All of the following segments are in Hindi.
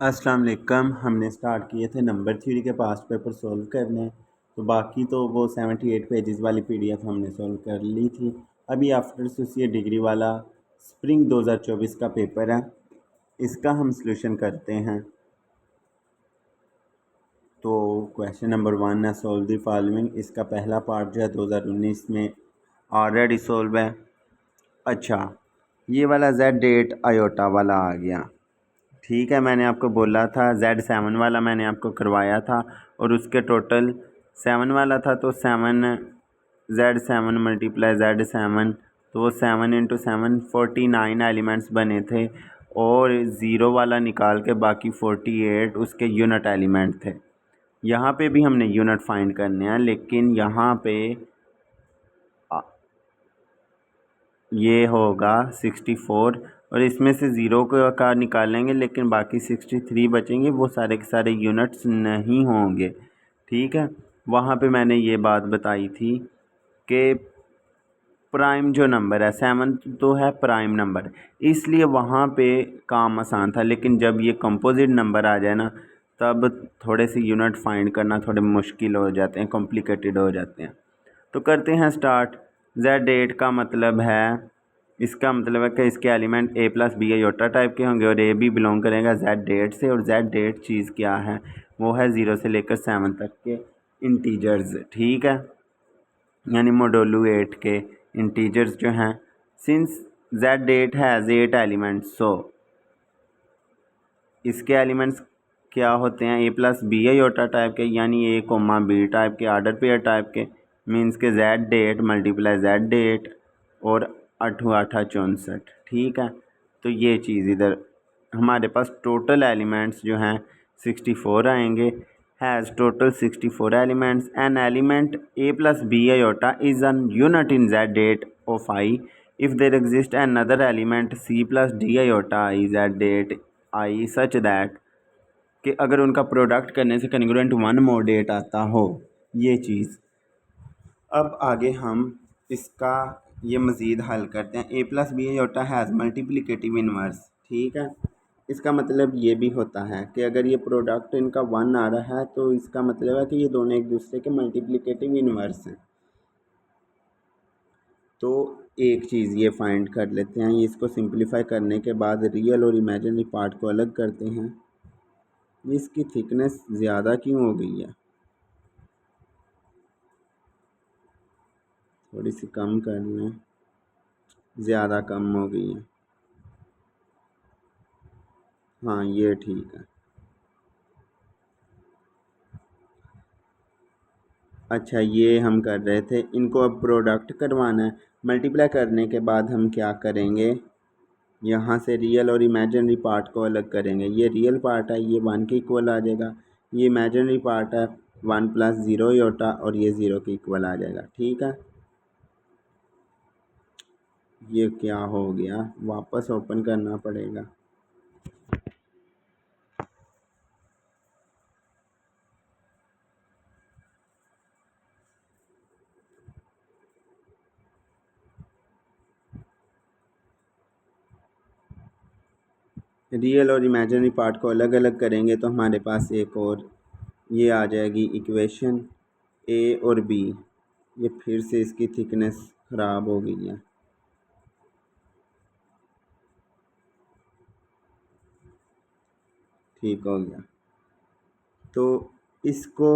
अस्सलाम वालेकुम। हमने स्टार्ट किए थे नंबर थ्री के पास्ट पेपर सॉल्व करने। तो बाकी तो वो 78 पेजेस वाली पीडीएफ हमने सॉल्व कर ली थी। अभी आफ्टर एसोसिएट डिग्री वाला स्प्रिंग 2024 का पेपर है, इसका हम सॉल्यूशन करते हैं। तो क्वेश्चन नंबर 1 है सॉल्व द फॉलोइंग। इसका पहला पार्ट जो है 2019 में ऑलरेडी सॉल्व है। अच्छा, ये वाला जेड डेट आयोटा वाला आ गया। ठीक है, मैंने आपको बोला था Z7 वाला मैंने आपको करवाया था और उसके टोटल 7 वाला था, तो 7 Z7 मल्टीप्लाई Z7, तो वो 7 × 7 49 एलिमेंट्स बने थे और ज़ीरो वाला निकाल के बाकी 48 उसके यूनिट एलिमेंट थे। यहाँ पे भी हमने यूनिट फाइंड करने हैं, लेकिन यहाँ पे ये होगा 64 और इसमें से ज़ीरो का निकालेंगे, लेकिन बाकी 63 बचेंगे, वो सारे के सारे यूनिट्स नहीं होंगे। ठीक है, वहाँ पे मैंने ये बात बताई थी कि प्राइम जो नंबर है 7 तो है प्राइम नंबर, इसलिए वहाँ पे काम आसान था। लेकिन जब ये कंपोजिट नंबर आ जाए ना, तब थोड़े से यूनिट फाइंड करना थोड़े मुश्किल हो जाते हैं, कॉम्प्लिकेटेड हो जाते हैं। तो करते हैं स्टार्ट। Z8 का मतलब है, इसका मतलब है कि इसके element A + B iota type के होंगे और A भी बिलोंग करेगा Z8 से। और Z8 चीज़ क्या है, वो है 0 से लेकर 7 तक के इंटीजर्स। ठीक है, यानी मॉडुलो 8 के इंटीजर्स जो हैं। सिंस Z8 हैज़ 8 एलिमेंट्स, सो इसके एलिमेंट्स क्या होते हैं, A + B आयोटा टाइप के, यानी A, B टाइप के, आर्डर पेयर टाइप के। मीन्स के Z8 मल्टीप्लाई Z8 और 8 8 64। ठीक है, तो ये चीज़ इधर हमारे पास टोटल एलिमेंट्स जो हैं 64 आएंगे। Has total 64 elements. An element A + B iota is an unit in Z8 of I if there exists another element C + D iota I Z8 I such that कि अगर उनका प्रोडक्ट करने से कन्ग्रुएंट 1 मोर डेट आता हो, ये चीज़। अब आगे हम इसका ये मज़ीद हल करते हैं। A + B iota has multiplicative inverse. ठीक है, इसका मतलब ये भी होता है कि अगर ये प्रोडक्ट इनका 1 आ रहा है तो इसका मतलब है कि ये दोनों एक दूसरे के मल्टीप्लिकेटिव इनवर्स हैं। तो एक चीज़ ये फाइंड कर लेते हैं। इसको सिंप्लीफाई करने के बाद रियल और इमेजिनरी पार्ट को अलग करते हैं। इसकी थिकनेस ज़्यादा क्यों हो गई है, थोड़ी सी कम कर लें, ज़्यादा कम हो गई है। हाँ, ये ठीक है। अच्छा, ये हम कर रहे थे, इनको अब प्रोडक्ट करवाना है। मल्टीप्लाई करने के बाद हम क्या करेंगे, यहाँ से रियल और इमेजिनरी पार्ट को अलग करेंगे। ये रियल पार्ट है, ये 1 के इक्वल आ जाएगा। ये इमेजिनरी पार्ट है 1 + 0 आयोटा और ये 0 के इक्वल आ जाएगा। ठीक है, ये क्या हो गया, वापस ओपन करना पड़ेगा। रियल और इमेजिनरी पार्ट को अलग अलग करेंगे तो हमारे पास एक और ये आ जाएगी इक्वेशन A और B। ये फिर से इसकी थिकनेस ख़राब हो गई है। ठीक हो गया, तो इसको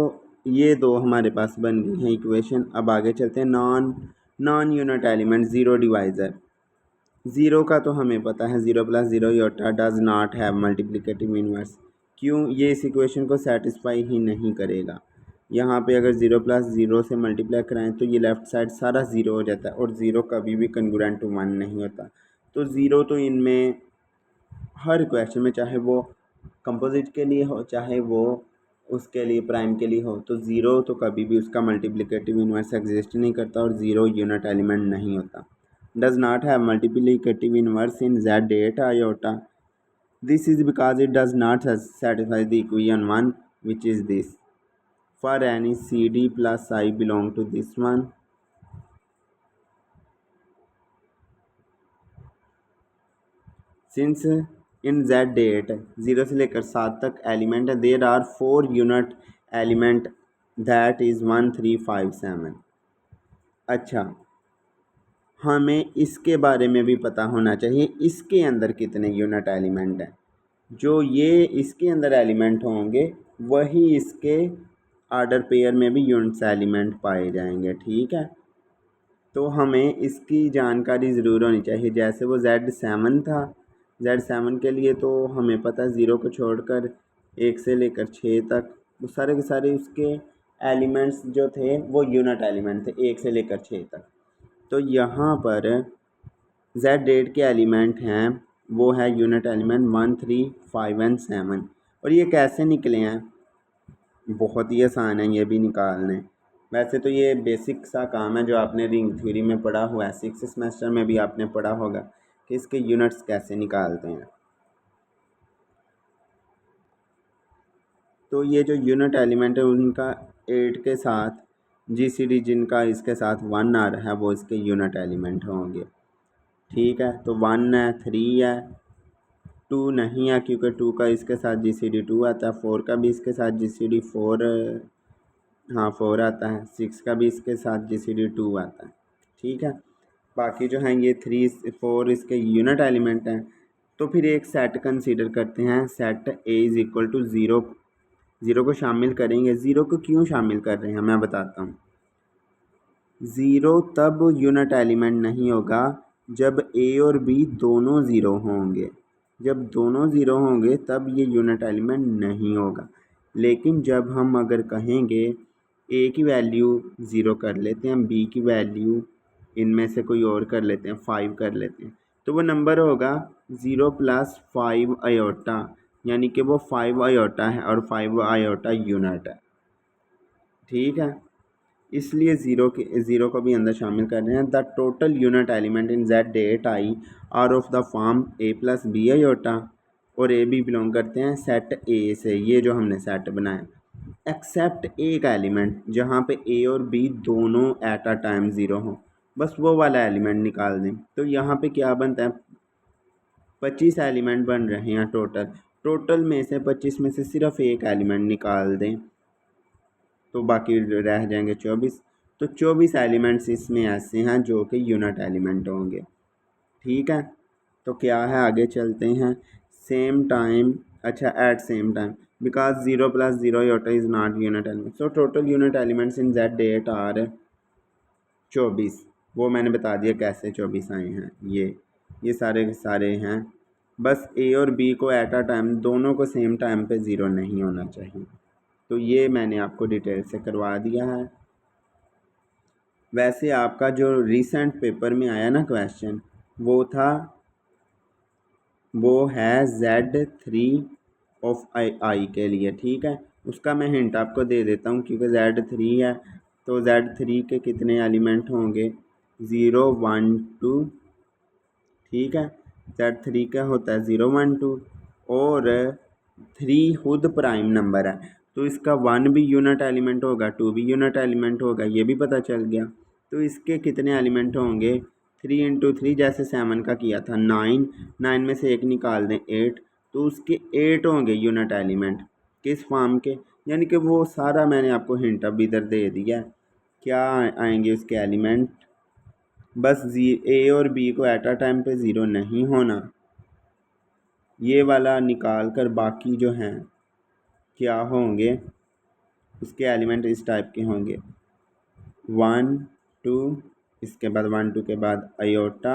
ये दो हमारे पास बन गई हैं इक्वेशन। अब आगे चलते हैं। Non unit element zero divisor. Zero का तो हमें पता है 0 + 0 iota does not have multiplicative inverse. क्यों, ये इस इक्वेशन को सेटिस्फाई ही नहीं करेगा। यहाँ पे अगर 0 + 0 से मल्टीप्लाई कराएं तो ये लेफ़्ट साइड सारा ज़ीरो हो जाता है और ज़ीरो कभी भी कन्ग्रुएंट टू 1 नहीं होता। तो ज़ीरो तो इनमें हर क्वेश्चन में, चाहे वो कंपोजिट के लिए हो चाहे वो उसके लिए प्राइम के लिए हो, तो ज़ीरो तो कभी भी उसका मल्टीप्लिकेटिव इनवर्स एग्जिस्ट नहीं करता और ज़ीरो यूनिट एलिमेंट नहीं होता। Does not have multiplicative inverse in Z8 iota. This is because it does not satisfy the equation 1 which is this. For any CD + I belong to this one, since in Z eight 0 से लेकर 7 तक एलिमेंट है। There are 4 unit element that is 1357। अच्छा, हमें इसके बारे में भी पता होना चाहिए इसके अंदर कितने यूनिट एलिमेंट हैं। जो ये इसके अंदर एलिमेंट होंगे वही इसके आर्डर पेयर में भी यूनिट्स एलिमेंट पाए जाएंगे। ठीक है, तो हमें इसकी जानकारी ज़रूर होनी चाहिए। जैसे वो Z7 था, Z7 के लिए तो हमें पता है 0 को छोड़कर 1 से लेकर 6 तक वो सारे के सारे उसके एलिमेंट्स जो थे वो यूनिट एलिमेंट थे 1 से लेकर 6 तक। तो यहाँ पर Z8 के एलिमेंट हैं वो है यूनिट एलिमेंट 1, 3, 5 एंड 7। और ये कैसे निकले हैं? बहुत ही आसान है ये भी निकालने। वैसे तो ये बेसिक सा काम है जो आपने रिंग थ्योरी में पढ़ा हुआ है, 6th सेमेस्टर में भी आपने पढ़ा होगा कि इसके यूनिट्स कैसे निकालते हैं। तो ये जो यूनिट एलिमेंट है उनका 8 के साथ GCD जिनका इसके साथ 1 आ रहा है वो इसके यूनिट एलिमेंट होंगे। ठीक है, तो 1 है, 3 है, 2 नहीं है क्योंकि 2 का इसके साथ GCD 2 आता है, 4 का भी इसके साथ GCD 4 हाँ 4 आता है, 6 का भी इसके साथ GCD 2 आता है। ठीक है, बाकी जो हैं ये 3, 4 इसके यूनिट एलिमेंट हैं। तो फिर एक सेट कंसीडर करते हैं, set A is equal to 0। 0 को शामिल करेंगे। 0 को क्यों शामिल कर रहे हैं मैं बताता हूँ। 0 तब यूनिट एलिमेंट नहीं होगा जब A और B दोनों 0 होंगे। जब दोनों 0 होंगे तब ये यूनिट एलिमेंट नहीं होगा। लेकिन जब हम अगर कहेंगे A की वैल्यू 0 कर लेते हैं, B की वैल्यू इनमें से कोई और कर लेते हैं, 5 कर लेते हैं, तो वो नंबर होगा 0 + 5 आयोटा, यानी कि वो 5 आयोटा है और 5 आयोटा यूनिट है। ठीक है, इसलिए 0 को भी अंदर शामिल कर रहे हैं। The total unit element in Z8I are of the form A + B iota, और A भी बिलोंग करते हैं सेट A से, ये जो हमने सेट बनाया, एक्सेप्ट एक एलिमेंट जहाँ पे A और B दोनों एट अ टाइम 0 हो, बस वो वाला एलिमेंट निकाल दें। तो यहाँ पे क्या बनता है, 25 एलिमेंट बन रहे हैं टोटल में से 25 में से सिर्फ एक एलिमेंट निकाल दें तो बाकी रह जाएंगे 24। तो 24 एलिमेंट्स इसमें ऐसे हैं जो कि यूनिट एलिमेंट होंगे। ठीक है, तो क्या है आगे चलते हैं। सेम टाइम, अच्छा at same time because 0 + 0 iota is not unit element, so total unit elements in Z8 are 24। वो मैंने बता दिया कैसे 24 आए हैं। ये सारे के सारे हैं, बस A और B को एट अ टाइम दोनों को सेम टाइम पे 0 नहीं होना चाहिए। तो ये मैंने आपको डिटेल से करवा दिया है। वैसे आपका जो रिसेंट पेपर में आया ना क्वेश्चन, वो है Z3 ऑफ I के लिए। ठीक है, उसका मैं हिंट आपको दे देता हूँ क्योंकि Z3 है तो Z3 के कितने एलिमेंट होंगे, 0, 1, 2। ठीक है, Z3 का होता है 0, 1, 2 और 3 खुद प्राइम नंबर है तो इसका 1 भी यूनिट एलिमेंट होगा, 2 भी यूनिट एलिमेंट होगा, ये भी पता चल गया। तो इसके कितने एलिमेंट होंगे, 3 × 3 जैसे 7 का किया था 9, 9 में से एक निकाल दें 8, तो उसके 8 होंगे यूनिट एलिमेंट किस फॉर्म के, यानी कि वो सारा मैंने आपको हिंट अब इधर दे दिया। क्या आएंगे उसके एलिमेंट, बस A और B को एट अ टाइम पे 0 नहीं होना, ये वाला निकाल कर बाकी जो हैं क्या होंगे, उसके एलिमेंट इस टाइप के होंगे 1, 2, इसके बाद 1, 2 के बाद आयोटा,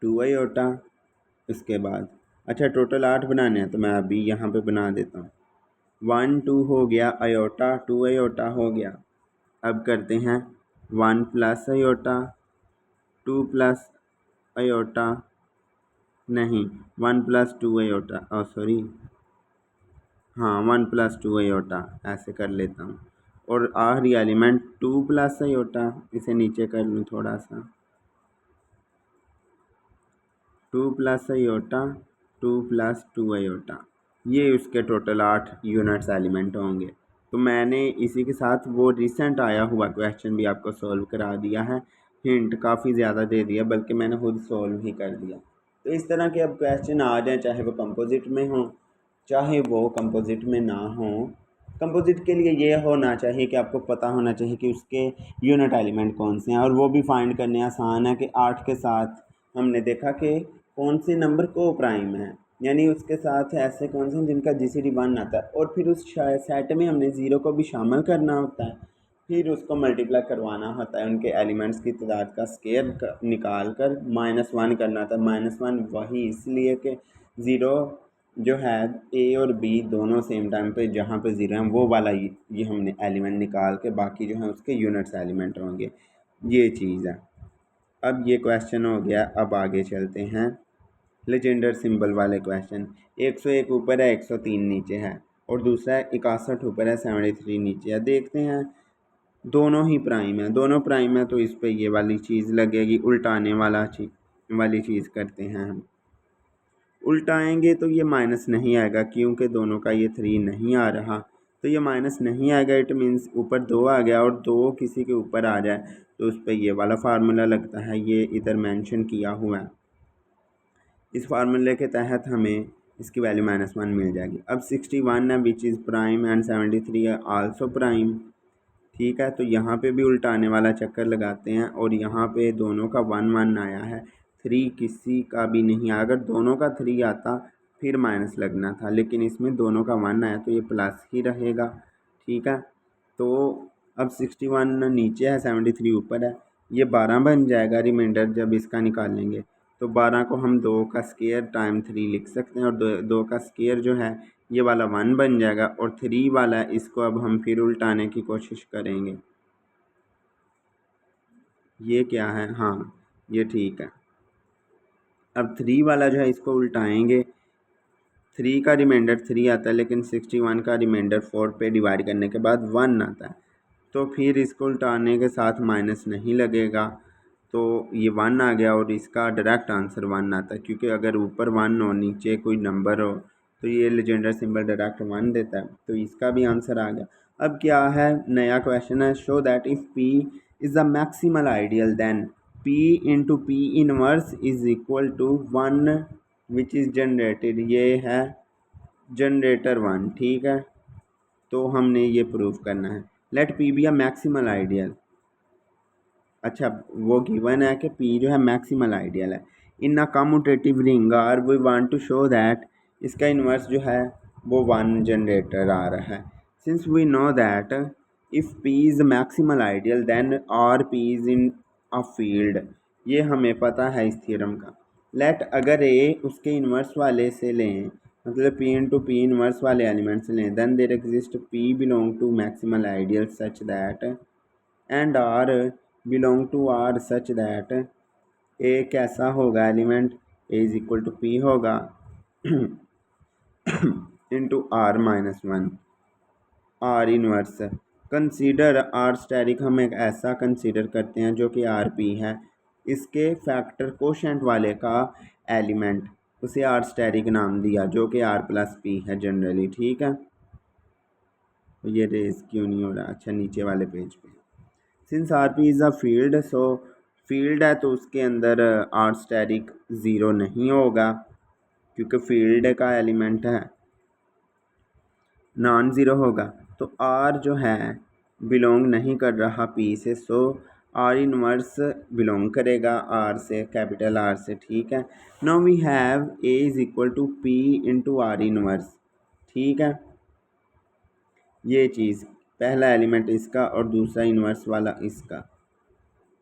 2 आयोटा, इसके बाद अच्छा टोटल 8 बनाने हैं तो मैं अभी यहाँ पे बना देता हूँ। 1, 2 हो गया आयोटा, 2 आयोटा हो गया। अब करते हैं 1 + आयोटा, 2 + आयोटा, नहीं 1 + 2 आयोटा, सॉरी हाँ 1 + 2 आयोटा, ऐसे कर लेता हूँ। और आखिरी एलिमेंट 2 + आयोटा, इसे नीचे कर लूँ थोड़ा सा, 2 + आयोटा, 2 + 2 आयोटा, ये उसके टोटल 8 यूनिट्स एलिमेंट होंगे। तो मैंने इसी के साथ वो रिसेंट आया हुआ क्वेश्चन भी आपको सॉल्व करा दिया है, हिंट काफ़ी ज़्यादा दे दिया बल्कि मैंने खुद सॉल्व ही कर दिया। तो इस तरह के अब क्वेश्चन आ जाए, चाहे वो कंपोजिट में हो चाहे वो कंपोजिट में ना हो। कंपोजिट के लिए ये होना चाहिए कि आपको पता होना चाहिए कि उसके यूनिट एलिमेंट कौन से हैं, और वो भी फाइंड करने आसान है कि 8 के साथ हमने देखा कि कौन से नंबर को प्राइम है, यानी उसके साथ ऐसे कौन से हैं जिनका जीसीडी 1 आता है, और फिर उस सेट में हमने ज़ीरो को भी शामिल करना होता है, फिर उसको मल्टीप्लाई करवाना होता है, उनके एलिमेंट्स की तादाद का स्केयर निकाल कर -1 करना था। -1 वही इसलिए कि ज़ीरो जो है ए और बी दोनों सेम टाइम पे जहाँ पे ज़ीरो हैं वो वाला ये हमने एलिमेंट निकाल के बाकी जो है उसके यूनिट्स एलिमेंट होंगे, ये चीज़ है। अब ये क्वेश्चन हो गया। अब आगे चलते हैं लेजेंडर सिंबल वाले क्वेश्चन। 101 ऊपर है, 103 नीचे है, और दूसरा है 61 ऊपर है, 73 नीचे है। देखते हैं, दोनों ही प्राइम है, दोनों प्राइम है, तो इस पे ये वाली चीज़ लगेगी, उल्टाने वाली चीज़ करते हैं हम। उल्टाएंगे तो ये माइनस नहीं आएगा क्योंकि दोनों का ये 3 नहीं आ रहा, तो ये माइनस नहीं आएगा। इट मीन्स ऊपर 2 आ गया, और 2 किसी के ऊपर आ जाए तो उस पर ये वाला फार्मूला लगता है, ये इधर मेंशन किया हुआ है। इस फार्मूले के तहत हमें इसकी वैल्यू -1 मिल जाएगी। अब 61 है विच इज़ प्राइम एंड 73 है आल्सो प्राइम। ठीक है, तो यहाँ पे भी उल्टाने वाला चक्कर लगाते हैं, और यहाँ पे दोनों का 1 आया है, 3 किसी का भी नहीं आया। अगर दोनों का 3 आता फिर माइनस लगना था, लेकिन इसमें दोनों का 1 आया तो ये प्लस ही रहेगा। ठीक है, तो अब 61 नीचे है, 73 ऊपर है, ये 12 बन जाएगा रिमाइंडर जब इसका निकालेंगे। तो 12 को हम 2 का स्केयर टाइम 3 लिख सकते हैं, और 2 का स्केयर जो है ये वाला 1 बन जाएगा, और 3 वाला इसको अब हम फिर उल्टाने की कोशिश करेंगे। ये क्या है, हाँ ये ठीक है। अब 3 वाला जो है इसको उल्टाएंगे, 3 का रिमाइंडर 3 आता है, लेकिन 61 का रिमाइंडर 4 पे डिवाइड करने के बाद 1 आता है, तो फिर इसको उल्टाने के साथ माइनस नहीं लगेगा, तो ये 1 आ गया, और इसका डायरेक्ट आंसर 1 आता है, क्योंकि अगर ऊपर 1 हो नीचे कोई नंबर हो तो ये लेजेंडर सिंबल डायरेक्ट 1 देता है, तो इसका भी आंसर आ गया। अब क्या है, नया क्वेश्चन है, show that if P is a maximal ideal then P into P inverse is equal to 1 which is generated. ये है जनरेटर 1। ठीक है, तो हमने ये प्रूव करना है। Let P be a maximal ideal. अच्छा, वो गिवन है कि P जो है मैक्सिमल आइडियल है इन अ कम्यूटेटिव रिंग, और we want to show that इसका इन्वर्स जो है वो 1 जनरेटर आ रहा है। Since we know that if P is maximal ideal then R P is in a field, ये हमें पता है इस थ्योरम का। लेट अगर ए उसके इन्वर्स वाले से लें, मतलब P इंटू P इन्वर्स वाले एलिमेंट से लें, then there exist P belong to maximal ideal such that and R belong to R such that a कैसा होगा element, a is equal to P होगा into R-1 R inverse. Consider R steric, हम एक ऐसा कंसीडर करते हैं जो कि RP है, इसके फैक्टर कोशेंट वाले का एलिमेंट, उसे R स्टेरिक नाम दिया, जो कि R+P है जनरली। ठीक है, तो ये रेस क्यों नहीं हो रहा, अच्छा नीचे वाले पेज पे। Since RP is a field, so field है तो उसके अंदर R स्टेरिक ज़ीरो नहीं होगा, क्योंकि फील्ड का एलिमेंट है, नॉन ज़ीरो होगा। तो R जो है बिलोंग नहीं कर रहा P से, सो R इनवर्स बिलोंग करेगा R से, कैपिटल R से। ठीक है, now we have A is equal to P into R inverse. ठीक है, ये चीज़, पहला एलिमेंट इसका और दूसरा इन्वर्स वाला इसका।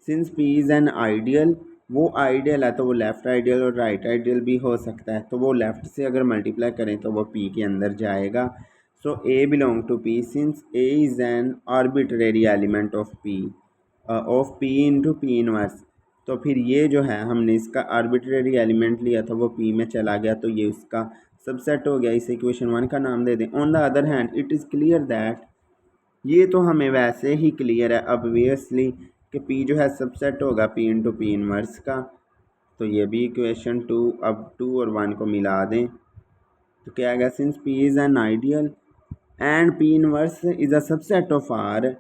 Since P is an ideal, वो आइडियल है तो वो लेफ़्ट आइडियल और राइट आइडियल भी हो सकता है, तो वो लेफ़्ट से अगर मल्टीप्लाई करें तो वो P के अंदर जाएगा। So A belong to P, since A is an arbitrary element of P into P inverse, तो फिर ये जो है हमने इसका आर्बिट्रेरी एलिमेंट लिया था वो P में चला गया, तो ये उसका सबसेट हो गया। इसे इक्वेशन 1 का नाम दे दें। On the other hand it is clear that, ये तो हमें वैसे ही क्लियर है ऑब्वियसली कि P जो है सबसेट होगा P इंटू P इनवर्स का, तो ये भी इक्वेशन 2। अब 2 और 1 को मिला दें तो क्या आएगा, since P is an ideal and P inverse is a subset of R,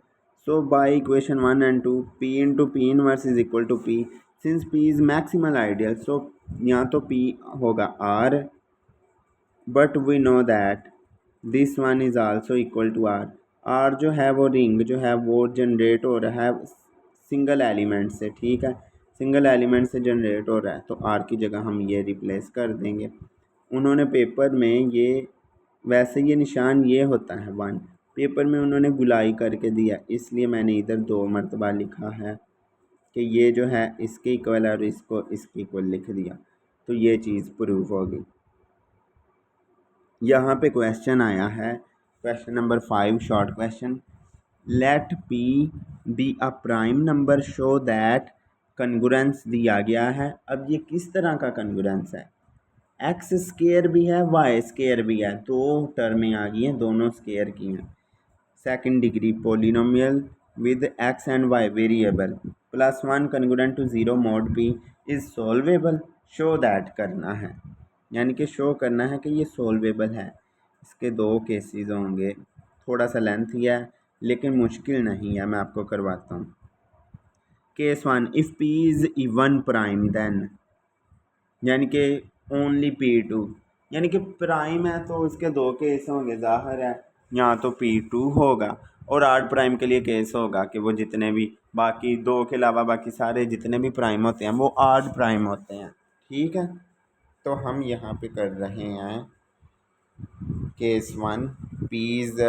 so by equation 1 and 2 P into P inverse is equal to P, since P is maximal ideal, so यहाँ तो P होगा R, but we know that this one is also equal to R। R जो है वो रिंग जो है वो जनरेट हो रहा है सिंगल एलिमेंट से, ठीक है, सिंगल एलिमेंट से जनरेट हो रहा है, तो R की जगह हम ये रिप्लेस कर देंगे। उन्होंने पेपर में ये, वैसे ये निशान ये होता है 1, पेपर में उन्होंने गुलाई करके दिया, इसलिए मैंने इधर 2 मरतबा लिखा है कि ये जो है इसके इक्वल है और इसको इसके इक्वल लिख दिया, तो ये चीज़ प्रूफ होगी। यहाँ पे क्वेश्चन आया है, question number 5, short question, let P be a prime number show that, congruence दिया गया है। अब ये किस तरह का कन्गुरेंस है, एक्स स्केयर भी है वाई स्केयर भी है, दो टर्में आ गई हैं, दोनों स्केयर की हैं। Second degree polynomial with X and Y variable plus 1 congruent to 0 mod P is solvable, show that करना है, यानी कि शो करना है कि ये सोल्वेबल है। इसके 2 केसेस होंगे, थोड़ा सा लेंथ ही है लेकिन मुश्किल नहीं है, मैं आपको करवाता हूँ। Case 1, if P is even prime then, यानी कि ओनली P2, यानी कि प्राइम है तो उसके 2 केस होंगे, ज़ाहिर है यहाँ तो P2 होगा, और आर्ट प्राइम के लिए केस होगा कि वो जितने भी बाकी 2 के अलावा बाकी सारे जितने भी प्राइम होते हैं वो आर्ट प्राइम होते हैं, ठीक है। तो हम यहाँ पे कर रहे हैं case 1, P is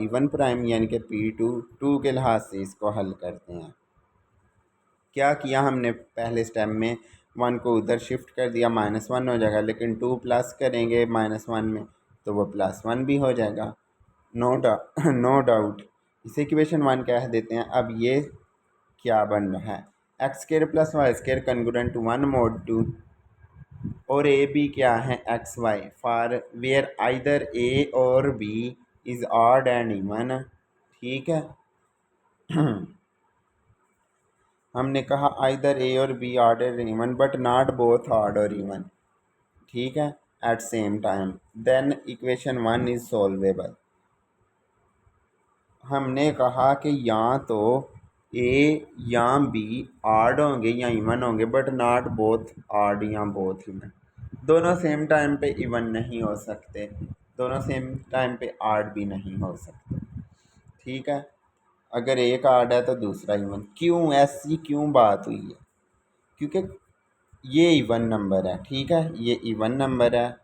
even prime, यानी कि P2 2 के लिहाज से इसको हल करते हैं। क्या किया हमने, पहले स्टेप में 1 को उधर शिफ्ट कर दिया, -1 हो जाएगा, लेकिन 2 प्लस करेंगे -1 में तो वो +1 भी हो जाएगा, नो डाउट। इसे इक्वेशन 1 कह देते हैं। अब ये क्या बन रहा है, X square plus Y square congruent to 1 mod 2, और ए बी क्या है X Y, for where either A और B is odd and even, ठीक है। हमने कहा आइदर ए और बी ऑड और even but not both odd और इवन, ठीक है, at same time, then equation 1 is solvable. हमने कहा कि या तो ए या बी ऑड होंगे या इवन होंगे बट नॉट बोथ ऑड या बोथ इवन, दोनों सेम टाइम पे इवन नहीं हो सकते, दोनों सेम टाइम पे ऑड भी नहीं हो सकते, ठीक है। अगर एक ऑड है तो दूसरा इवन, क्यों ऐसी क्यों बात हुई है, क्योंकि ये इवन नंबर है, ठीक है, ये इवन नंबर है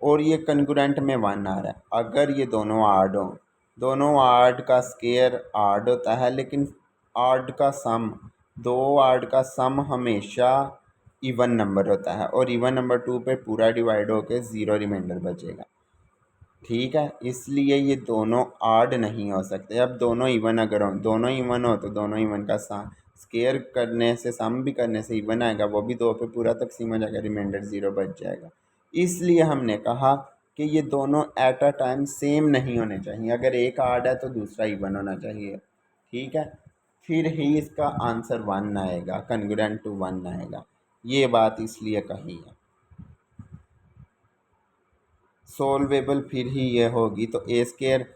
और ये कन्कुरेंट में 1 आ रहा है। अगर ये दोनों आड हों, दोनों आड का स्केयर आड होता है, लेकिन आड का सम, दो आड का सम हमेशा इवन नंबर होता है, और इवन नंबर 2 पे पूरा डिवाइड होकर 0 रिमाइंडर बचेगा, ठीक है, इसलिए ये दोनों आड नहीं हो सकते। अब दोनों इवन अगर हो, दोनों इवन हो तो दोनों इवन का स्केयर करने से, सम भी करने से इवन आएगा, वो भी 2 पे पूरा तकसीम हो जाएगा, रिमाइंडर 0 बच जाएगा। इसलिए हमने कहा कि ये दोनों एट अ टाइम सेम नहीं होने चाहिए, अगर एक आड है तो दूसरा इवन होना चाहिए, ठीक है, फिर ही इसका आंसर 1 आएगा, कन्ग्रुएंट टू 1 आएगा। ये बात इसलिए कही है, सोल्वेबल फिर ही ये होगी, तो A square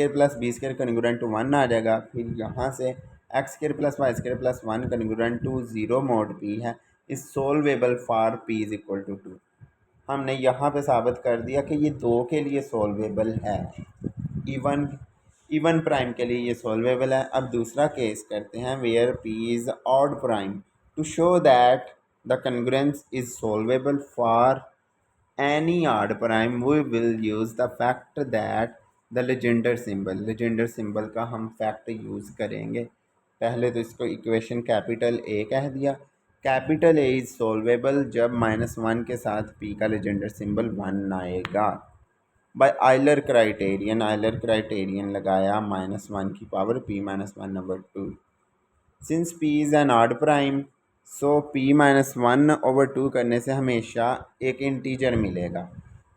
plus B square congruent to 1 आ जाएगा। फिर यहाँ से X square plus Y square plus 1 congruent to 0 mod P है, is solvable for P is equal to 2। हमने यहाँ पे साबित कर दिया कि ये 2 के लिए सोल्वेबल है, इवन इवन प्राइम के लिए ये सोल्वेबल है। अब दूसरा केस करते हैं, where P is odd prime, to show that the congruence is solvable for any odd prime we will use the fact that the Legender symbol का हम फैक्ट यूज़ करेंगे। पहले तो इसको इक्वेशन कैपिटल ए कह दिया, कैपिटल ए इज़ सोल्वेबल जब -1 के साथ पी का लेजेंडर सिंबल 1 आएगा, बाय आइलर क्राइटेरियन लगाया, -1 की power p -1/2, since p is N odd prime, so p -1/2 करने से हमेशा एक इंटीजर मिलेगा,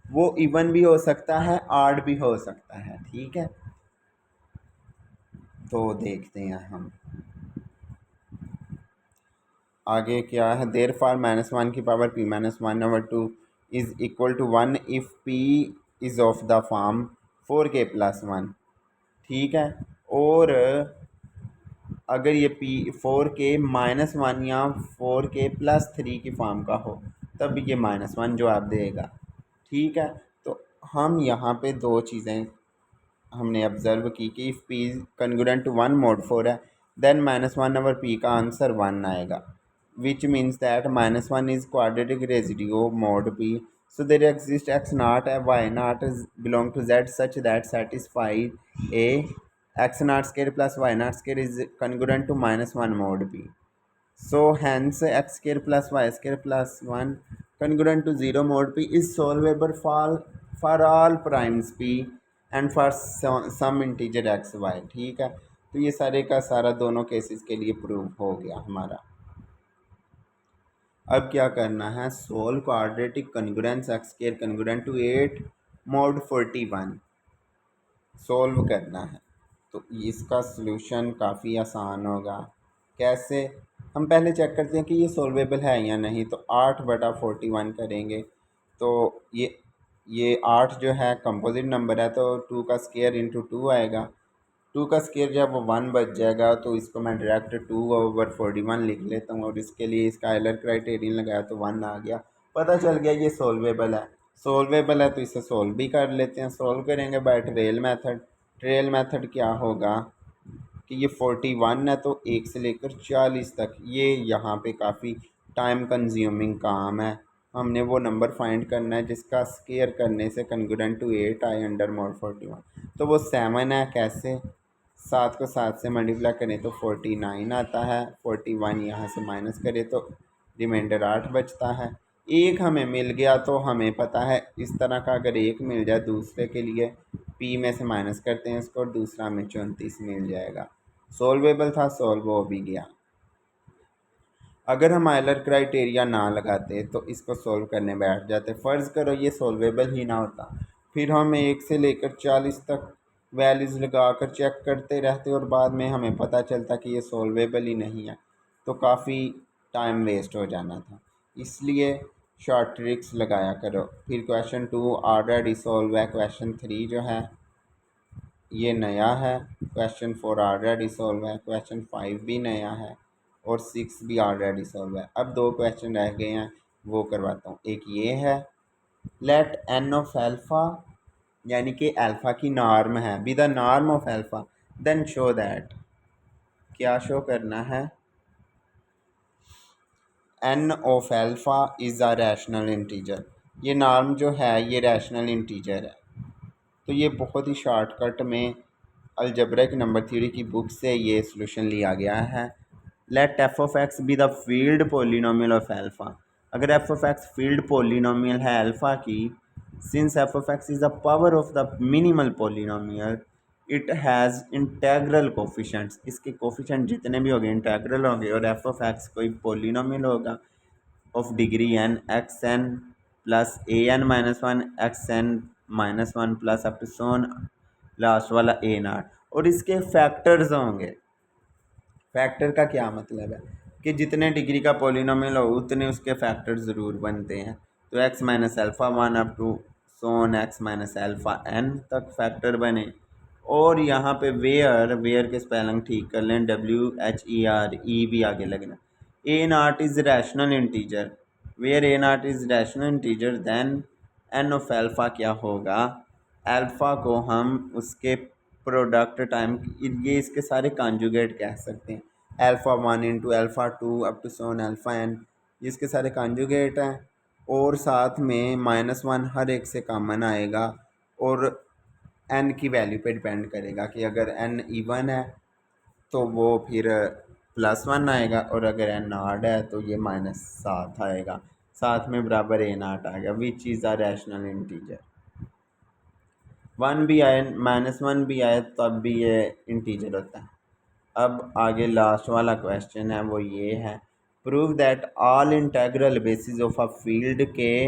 वो इवन भी हो सकता है ऑड भी हो सकता है, ठीक है। तो देखते हैं हम आगे क्या है, देयर फॉर -1 की power p -1/2 is equal to 1 if p is of the form 4k + 1, ठीक है। और अगर ये पी 4k-1 या 4k+3 की फॉर्म का हो तब ये -1 जो आप देगा। ठीक है, तो हम यहाँ पे दो चीज़ें हमने ऑब्ज़र्व की कि if p congruent to 1 mod 4 है देन -1 ओवर p का आंसर 1 आएगा, which means that -1 is quadratic residue mod p, so there exists x0 and y0 is belong to z such that satisfy a x0 square plus y0 square is congruent to -1 mod p. So hence x square plus y square plus 1 congruent to 0 mod p is solvable for all primes p and for some integer x y। ठीक है, तो ये सारे का सारा दोनों केसेस के लिए प्रूव हो गया हमारा। अब क्या करना है, solve quadratic congruence X square congruent to 8 mod 41 solve करना है। तो इसका सलूशन काफ़ी आसान होगा। कैसे, हम पहले चेक करते हैं कि ये सोल्वेबल है या नहीं। तो 8/41 करेंगे तो ये 8 जो है कंपोजिट नंबर है, तो 2 का स्क्वायर इंटू 2 आएगा। 2 का स्क्वायर जब 1 बच जाएगा तो इसको मैं डायरेक्ट 2/41 लिख लेता हूँ, और इसके लिए इसका आयलर क्राइटेरियन लगाया तो 1 आ गया। पता चल गया ये सोल्वेबल है। सोल्वेबल है तो इसे सोल्व भी कर लेते हैं। सोल्व करेंगे by trial method. Trial method क्या होगा कि ये 41 है तो 1 से लेकर 40 तक, ये यहाँ पे काफ़ी टाइम कंज्यूमिंग काम है। हमने वो नंबर फाइंड करना है जिसका स्क्वायर करने से कन्ग्रुएंट टू 8 आए अंडर mod 41। तो वो 7 है। कैसे, 7 को 7 से मल्टीप्लाई करें तो 49 आता है। 41 यहाँ से माइनस करें तो रिमाइंडर 8 बचता है। एक हमें मिल गया तो हमें पता है इस तरह का अगर एक मिल जाए दूसरे के लिए p में से माइनस करते हैं इसको, और दूसरा हमें 34 मिल जाएगा। सोल्वेबल था, सोल्व हो भी गया। अगर हम आयलर क्राइटेरिया ना लगाते तो इसको सोल्व करने बैठ जाते। फ़र्ज़ करो ये सोल्वेबल ही ना होता, फिर हम 1 से लेकर 40 तक वैल्यूज़ लगा कर चेक करते रहते और बाद में हमें पता चलता कि ये सोल्वेबल ही नहीं है, तो काफ़ी टाइम वेस्ट हो जाना था। इसलिए शॉर्ट ट्रिक्स लगाया करो। फिर क्वेश्चन 2 ऑलरेडी सॉल्व है। क्वेश्चन 3 जो है ये नया है। क्वेश्चन 4 ऑलरेडी सॉल्व है। क्वेश्चन 5 भी नया है और 6 भी ऑलरेडी सॉल्व है। अब दो क्वेश्चन रह गए हैं, वो करवाता हूँ। एक ये है, लेट एन ऑफ एल्फ़ा, यानी कि अल्फ़ा की नॉर्म है, be the norm of alpha, then show that, क्या शो करना है, N of alpha is a rational integer. ये नॉर्म जो है ये रैशनल इंटीजर है। तो ये बहुत ही शॉर्टकट में अलजेब्रिक नंबर थ्योरी की बुक से ये सॉल्यूशन लिया गया है। Let F of X be the field polynomial of alpha. अगर F of X field polynomial है अल्फ़ा की, since F of x is the power of the minimal polynomial, it has integral coefficients, इसके कोफिशेंट जितने भी होंगे इंटेग्रल होंगे, और एफ ऑफ एक्स कोई पोलिनोमियल होगा of degree n, X N plus A N -1 X N -1 plus up to so on last वाला ए नाट, और इसके फैक्टर्स होंगे। फैक्टर का क्या मतलब है कि जितने डिग्री का पोलिनोमियल हो उतने उसके फैक्टर ज़रूर बनते हैं। तो x minus alpha 1 up to so on x minus alpha n तक फैक्टर बने। और यहाँ पे वेयर के स्पेलिंग ठीक कर लें, WHERE भी आगे लगना। A not is rational integer, where A not is rational integer then N of alpha क्या होगा, अल्फ़ा को हम उसके प्रोडक्ट टाइम, ये इसके सारे कॉन्जुगेट कह सकते हैं। Alpha 1 into alpha 2 up to so on alpha n, ये इसके सारे कॉन्जुगेट हैं। और साथ में -1 हर एक से कॉमन आएगा और n की वैल्यू पे डिपेंड करेगा कि अगर n इवन है तो वो फिर +1 आएगा, और अगर n ऑड है तो ये -7 आएगा। साथ में बराबर a नाट आ गया, which is a rational integer. 1 भी आए -1 भी आए तब भी ये इंटीजर होता है। अब आगे लास्ट वाला क्वेश्चन है, वो ये है, prove that all integral basis of a field के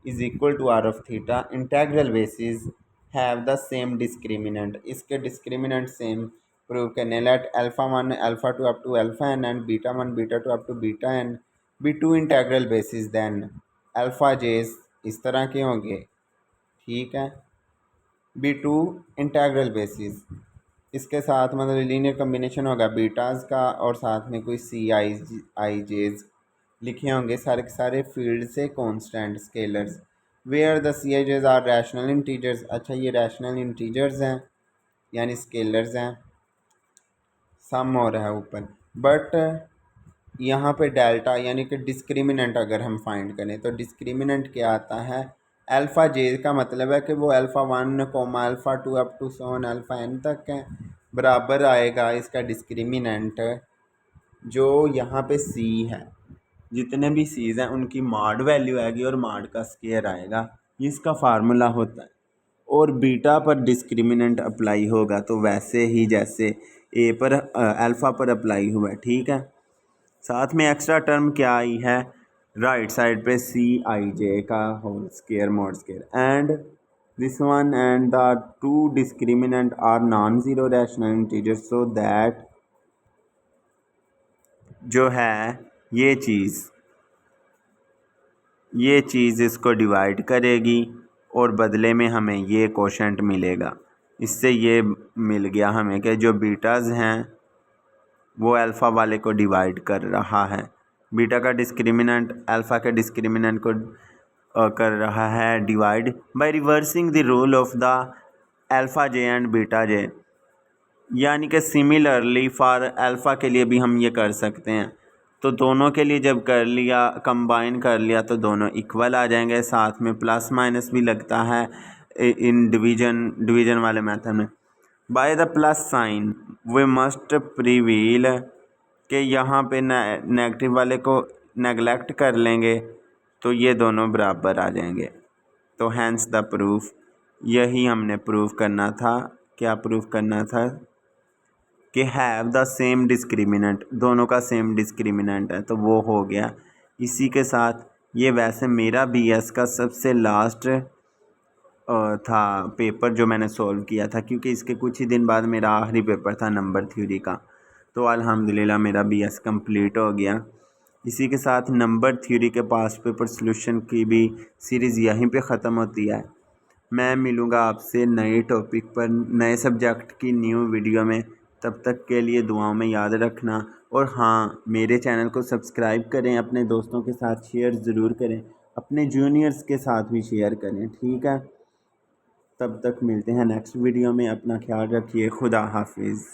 is equal to R of theta, integral basis have the same discriminant. इसके डिस्क्रिमिनेंट सेम प्रूव करने। Let alpha 1 alpha 2 up to alpha n and beta 1 beta 2 up to beta n be two integral basis, then alpha j's इस तरह के होंगे। ठीक है, बी टू इंटेग्रल बेसिस, इसके साथ मतलब लीनियर कम्बिनेशन होगा बीटाज का और साथ में कोई सी आई जेज लिखे होंगे सारे के सारे फील्ड से constant scalars where the C I j's are rational integers. अच्छा ये रैशनल इंटीजर्स हैं यानी स्केलर्स हैं, सम हो रहा है ऊपर। बट यहाँ पे डेल्टा यानी कि डिस्क्रिमिनेंट अगर हम फाइंड करें तो डिस्क्रिमिनेंट क्या आता है, अल्फ़ा जे का मतलब है कि वो alpha 1 comma alpha 2 up to so on alpha N तक है, बराबर आएगा इसका डिस्क्रिमिनेंट जो यहाँ पे सी है, जितने भी सीज हैं उनकी मॉड वैल्यू आएगी और मॉड का स्केयर आएगा, इसका फार्मूला होता है। और बीटा पर डिस्क्रिमिनेंट अप्लाई होगा तो वैसे ही जैसे ए पर अल्फ़ा पर अप्लाई हुआ है, ठीक है। साथ में एक्स्ट्रा टर्म क्या आई है, राइट साइड पे सी आई जे का whole square mod square and this one and the two discriminant are non zero rational integer so that जो है ये चीज़ इसको डिवाइड करेगी और बदले में हमें ये कोशेंट मिलेगा। इससे ये मिल गया हमें कि जो बीटाज़ हैं वो अल्फ़ा वाले को डिवाइड कर रहा है, बीटा का डिस्क्रिमिनेंट अल्फ़ा के डिस्क्रिमिनेंट को कर रहा है divide by reversing the rule of the alpha j and beta j. यानी कि सिमिलरली फॉर अल्फ़ा के लिए भी हम ये कर सकते हैं। तो दोनों के लिए जब कर लिया, कंबाइन कर लिया तो दोनों इक्वल आ जाएंगे। साथ में प्लस माइनस भी लगता है इन डिवीजन वाले मेथड में। By the plus sign we must prevail कि यहाँ पे नेगेटिव वाले को नेगलेक्ट कर लेंगे तो ये दोनों बराबर आ जाएंगे। तो हैंस द प्रूफ, यही हमने प्रूफ करना था। क्या प्रूफ करना था कि हैव द सेम डिस्क्रिमिनेंट, दोनों का सेम डिस्क्रिमिनेंट है, तो वो हो गया। इसी के साथ ये वैसे मेरा बीएस का सबसे लास्ट था पेपर जो मैंने सॉल्व किया था, क्योंकि इसके कुछ ही दिन बाद मेरा आखिरी पेपर था नंबर थ्योरी का। तो अल्हम्दुलिल्लाह मेरा बीएस कंप्लीट हो गया। इसी के साथ नंबर थ्योरी के पास्ट पेपर सॉल्यूशन की भी सीरीज़ यहीं पे ख़त्म होती है। मैं मिलूँगा आपसे नए टॉपिक पर नए सब्जेक्ट की न्यू वीडियो में। तब तक के लिए दुआओं में याद रखना। और हाँ, मेरे चैनल को सब्सक्राइब करें, अपने दोस्तों के साथ शेयर ज़रूर करें, अपने जूनियर्स के साथ भी शेयर करें, ठीक है। तब तक मिलते हैं नेक्स्ट वीडियो में। अपना ख्याल रखिए। खुदा हाफिज़।